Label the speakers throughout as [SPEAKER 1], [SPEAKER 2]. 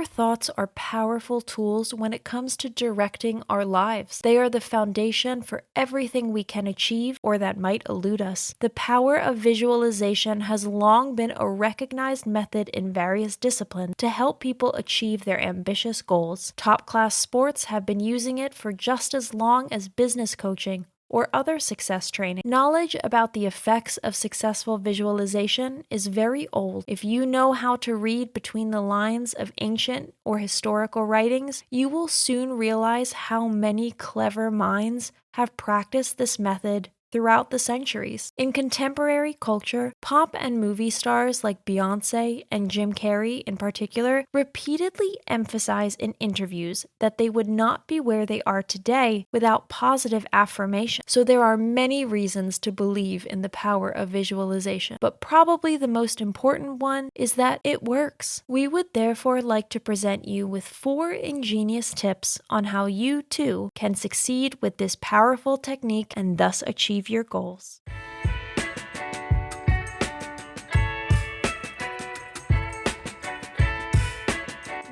[SPEAKER 1] Our thoughts are powerful tools when it comes to directing our lives. They are the foundation for everything we can achieve or that might elude us. The power of visualization has long been a recognized method in various disciplines to help people achieve their ambitious goals. Top-class sports have been using it for just as long as business coaching or other success training. Knowledge about the effects of successful visualization is very old. If you know how to read between the lines of ancient or historical writings, you will soon realize how many clever minds have practiced this method throughout the centuries. In contemporary culture, pop and movie stars like Beyoncé and Jim Carrey in particular repeatedly emphasize in interviews that they would not be where they are today without positive affirmation. So there are many reasons to believe in the power of visualization, but probably the most important one is that it works. We would therefore like to present you with 4 ingenious tips on how you too can succeed with this powerful technique and thus achieve your goals.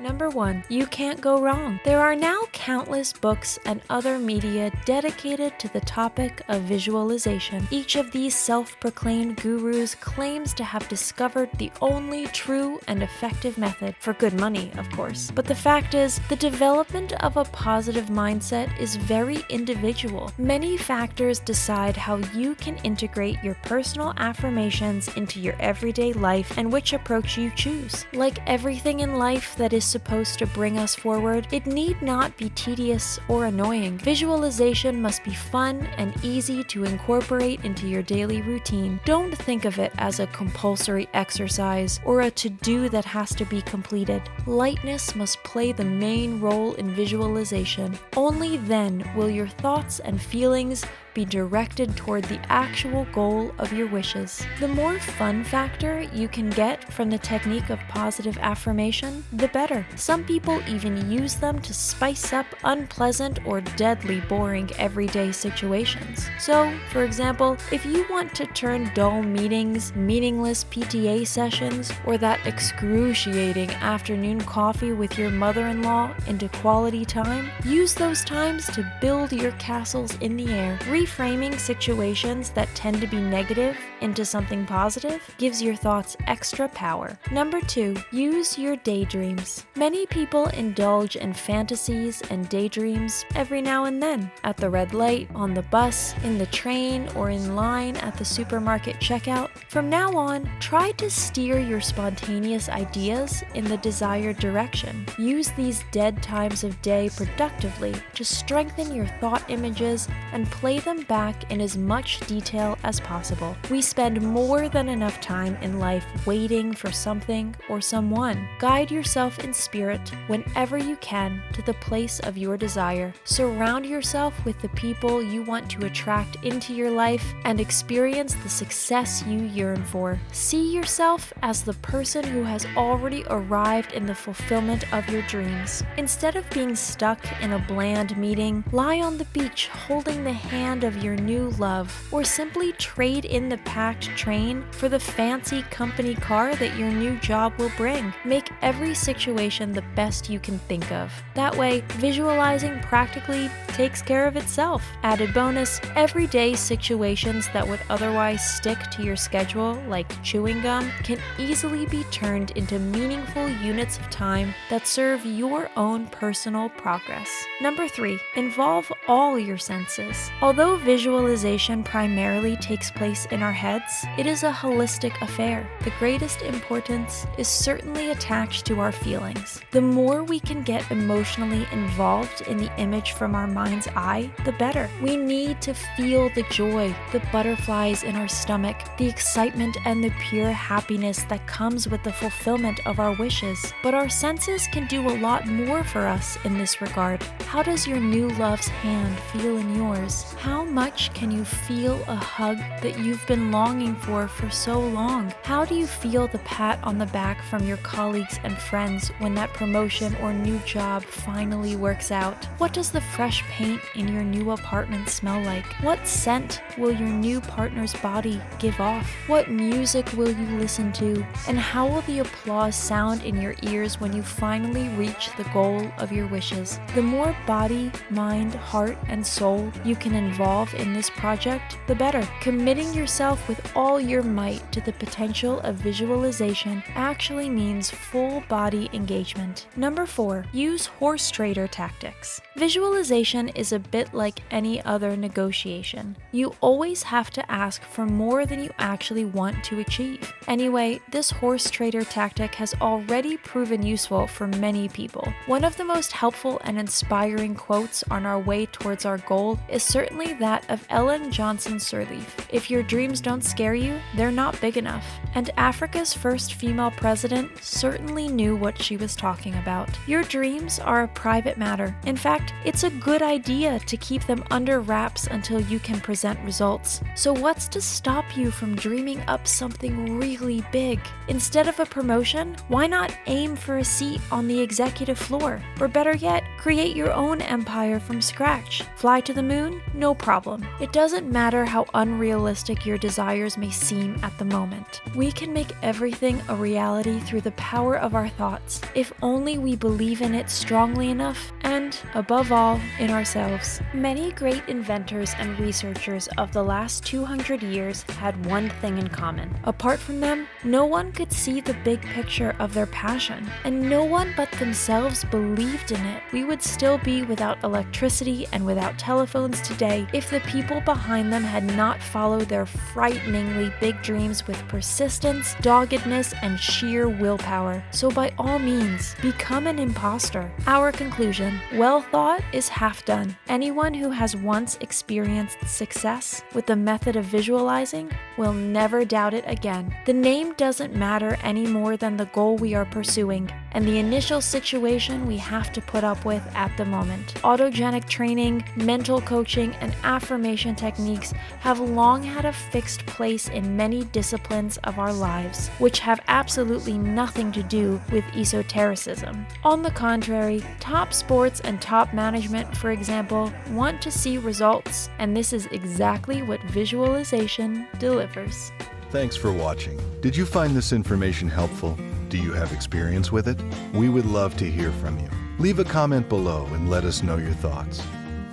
[SPEAKER 1] Number 1, you can't go wrong. There are now countless books and other media dedicated to the topic of visualization. Each of these self-proclaimed gurus claims to have discovered the only true and effective method, for good money, of course. But the fact is, the development of a positive mindset is very individual. Many factors decide how you can integrate your personal affirmations into your everyday life and which approach you choose. Like everything in life that is supposed to bring us forward, it need not be tedious or annoying. Visualization must be fun and easy to incorporate into your daily routine. Don't think of it as a compulsory exercise or a to-do that has to be completed. Lightness must play the main role in visualization. Only then will your thoughts and feelings be directed toward the actual goal of your wishes. The more fun factor you can get from the technique of positive affirmation, the better. Some people even use them to spice up unpleasant or deadly boring everyday situations. So, for example, if you want to turn dull meetings, meaningless PTA sessions, or that excruciating afternoon coffee with your mother-in-law into quality time, use those times to build your castles in the air. Reframing situations that tend to be negative into something positive gives your thoughts extra power. Number 2, use your daydreams. Many people indulge in fantasies and daydreams every now and then, at the red light, on the bus, in the train, or in line at the supermarket checkout. From now on, try to steer your spontaneous ideas in the desired direction. Use these dead times of day productively to strengthen your thought images and play them back in as much detail as possible. We spend more than enough time in life waiting for something or someone. Guide yourself in spirit whenever you can to the place of your desire. Surround yourself with the people you want to attract into your life and experience the success you yearn for. See yourself as the person who has already arrived in the fulfillment of your dreams. Instead of being stuck in a bland meeting, lie on the beach holding the hand of your new love, or simply trade in the packed train for the fancy company car that your new job will bring. Make every situation the best you can think of. That way, visualizing practically takes care of itself. Added bonus, everyday situations that would otherwise stick to your schedule, like chewing gum, can easily be turned into meaningful units of time that serve your own personal progress. Number 3, involve all your senses. Although visualization primarily takes place in our heads, it is a holistic affair. The greatest importance is certainly attached to our feelings. The more we can get emotionally involved in the image from our mind's eye, the better. We need to feel the joy, the butterflies in our stomach, the excitement and the pure happiness that comes with the fulfillment of our wishes. But our senses can do a lot more for us in this regard. How does your new love's hand feel in yours? How How much can you feel a hug that you've been longing for so long? How do you feel the pat on the back from your colleagues and friends when that promotion or new job finally works out? What does the fresh paint in your new apartment smell like? What scent will your new partner's body give off? What music will you listen to? And how will the applause sound in your ears when you finally reach the goal of your wishes? The more body, mind, heart, and soul you can involve in this project, the better. Committing yourself with all your might to the potential of visualization actually means full body engagement. Number 4, use horse trader tactics. Visualization is a bit like any other negotiation. You always have to ask for more than you actually want to achieve. Anyway, this horse trader tactic has already proven useful for many people. One of the most helpful and inspiring quotes on our way towards our goal is certainly that of Ellen Johnson Sirleaf. If your dreams don't scare you, they're not big enough. And Africa's first female president certainly knew what she was talking about. Your dreams are a private matter. In fact, it's a good idea to keep them under wraps until you can present results. So what's to stop you from dreaming up something really big? Instead of a promotion, why not aim for a seat on the executive floor? Or better yet, create your own empire from scratch. Fly to the moon? No problem. It doesn't matter how unrealistic your desires may seem at the moment. We can make everything a reality through the power of our thoughts, if only we believe in it strongly enough, and, above all, in ourselves. Many great inventors and researchers of the last 200 years had one thing in common. Apart from them, no one could see the big picture of their passion, and no one but themselves believed in it. We would still be without electricity and without telephones today if the people behind them had not followed their frighteningly big dreams with persistence, doggedness, and sheer willpower. So by all means, become an imposter. Our conclusion: well thought is half done. Anyone who has once experienced success with the method of visualizing will never doubt it again. The name doesn't matter any more than the goal we are pursuing and the initial situation we have to put up with at the moment. Autogenic training, mental coaching, and affirmation techniques have long had a fixed place in many disciplines of our lives, which have absolutely nothing to do with esotericism. On the contrary, top sports and top management, for example, want to see results, and this is exactly what visualization delivers.
[SPEAKER 2] Thanks for watching. Did you find this information helpful? Do you have experience with it? We would love to hear from you. Leave a comment below and let us know your thoughts.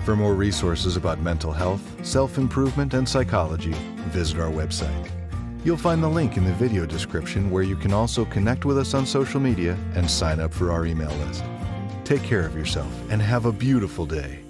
[SPEAKER 2] For more resources about mental health, self-improvement, and psychology, visit our website. You'll find the link in the video description where you can also connect with us on social media and sign up for our email list. Take care of yourself and have a beautiful day.